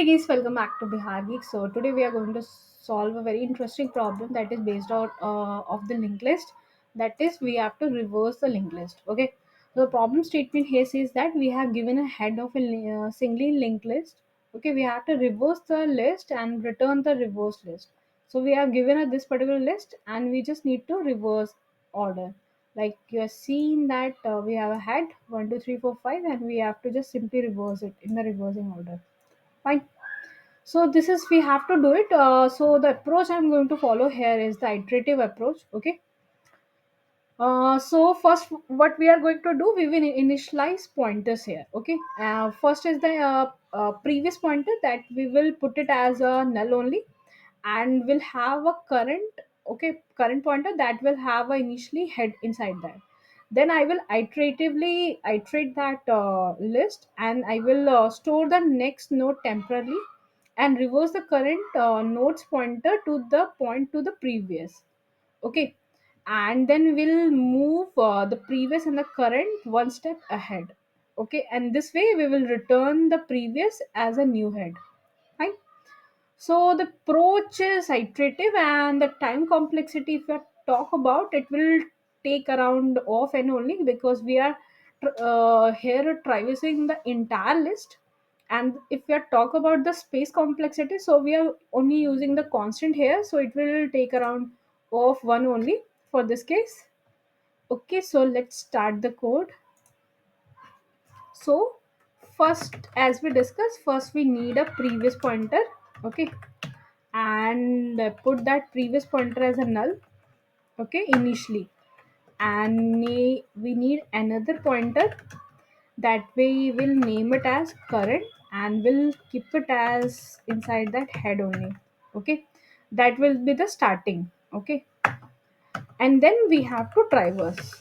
guys, welcome back to BiharGeeks. So today we are going to solve a very interesting problem that is based out of the linked list. That is, we have to reverse the linked list. Okay. So the problem statement here says that we have given a head of a singly linked list. Okay, we have to reverse the list and return the reverse list. So we are given a, this particular list and we just need to reverse order. Like you are seeing that we have a head 1, 2, 3, 4, 5, and we have to just simply reverse it in the reversing order. Fine. So this is we have to do it. So the approach I'm going to follow here is the iterative approach. Okay. So first, what we are going to do, we will initialize pointers here. Okay. First is the previous pointer that we will put it as a null only, and will have a current. Okay, current pointer that will have a initially head inside that. Then I will iteratively iterate that list, and I will store the next node temporarily and reverse the current node's pointer to the point to the previous. Okay, and then we'll move the previous and the current one step ahead. Okay, and this way we will return the previous as a new head. Fine. So the approach is iterative, and the time complexity, if you talk about, it will take around of n only, because we are here traversing the entire list. And if we are talk about the space complexity, so we are only using the constant here, so it will take around of one only for this case. Okay, so let's start the code. So first, as we discussed, first we need a previous pointer. Okay, and put that previous pointer as a null. Okay, initially, and we need another pointer that we will name it as current, and we'll keep it as inside that head only. Okay, that will be the starting. Okay, and then we have to traverse.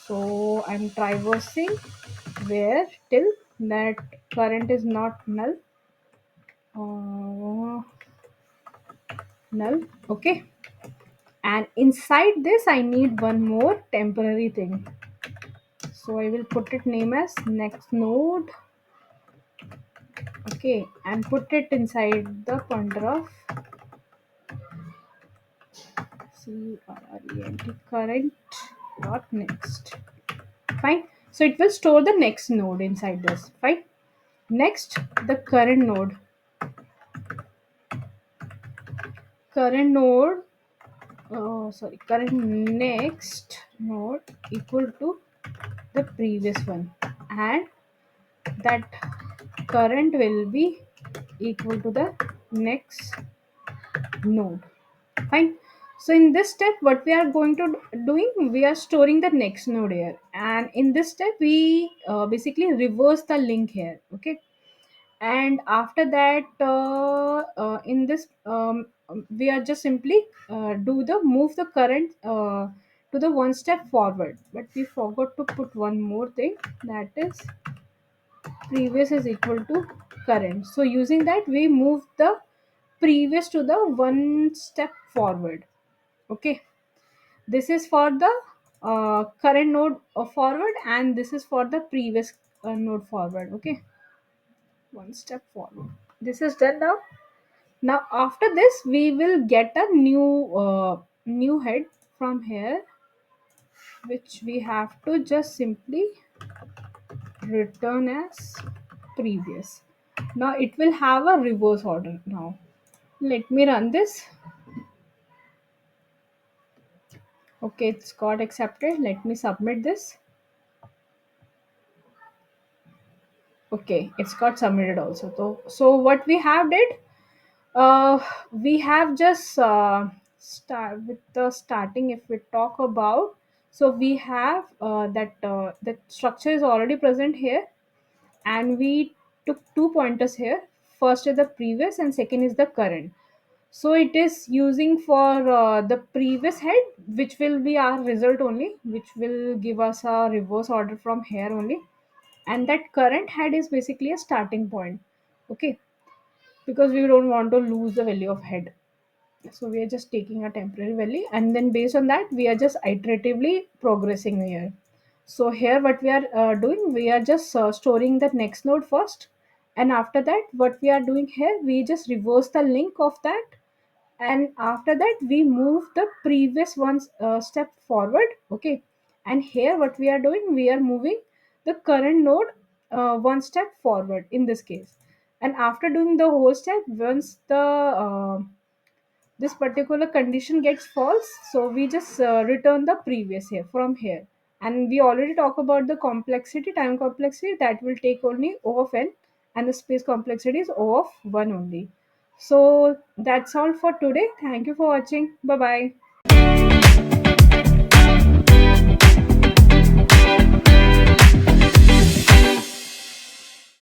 So I'm traversing where till that current is not null. Okay, and inside this I need one more temporary thing, so I will put it name as next node. Okay, and put it inside the pointer of current dot next. Fine. So it will store the next node inside this. Fine. Next, the current node current next node equal to the previous one, and that current will be equal to the next node. Fine. So in this step, what we are going to doing, we are storing the next node here, and in this step we basically reverse the link here. Okay, and after that in this we are just simply do the move the current to the one step forward, but we forgot to put one more thing, that is previous is equal to current. So using that we move the previous to the one step forward. Okay, this is for the current node forward, and this is for the previous node forward. Okay, one step forward. This is done now. Now after this we will get a new head from here, which we have to just simply return as previous. Now it will have a reverse order. Now let me run this. Okay, it's got accepted. Let me submit this. Okay, it's got submitted also. So what we have did, uh, we have just start with the starting. If we talk about, so we have that structure is already present here, and we took two pointers here. First is the previous, and second is the current. So it is using for the previous head, which will be our result only, which will give us a reverse order from here only, and that current head is basically a starting point. Okay, because we don't want to lose the value of head, so we are just taking a temporary value, and then based on that we are just iteratively progressing here. So here what we are doing, we are just storing the next node first, And after that, what we are doing here, we just reverse the link of that, and after that we move the previous one step forward. Okay, and here what we are doing, we are moving the current node one step forward in this case. And after doing the whole step, once the this particular condition gets false, so we just return the previous here from here. And we already talk about the complexity, time complexity, that will take only O of n, and the space complexity is O of 1 only. So that's all for today. Thank you for watching. Bye bye.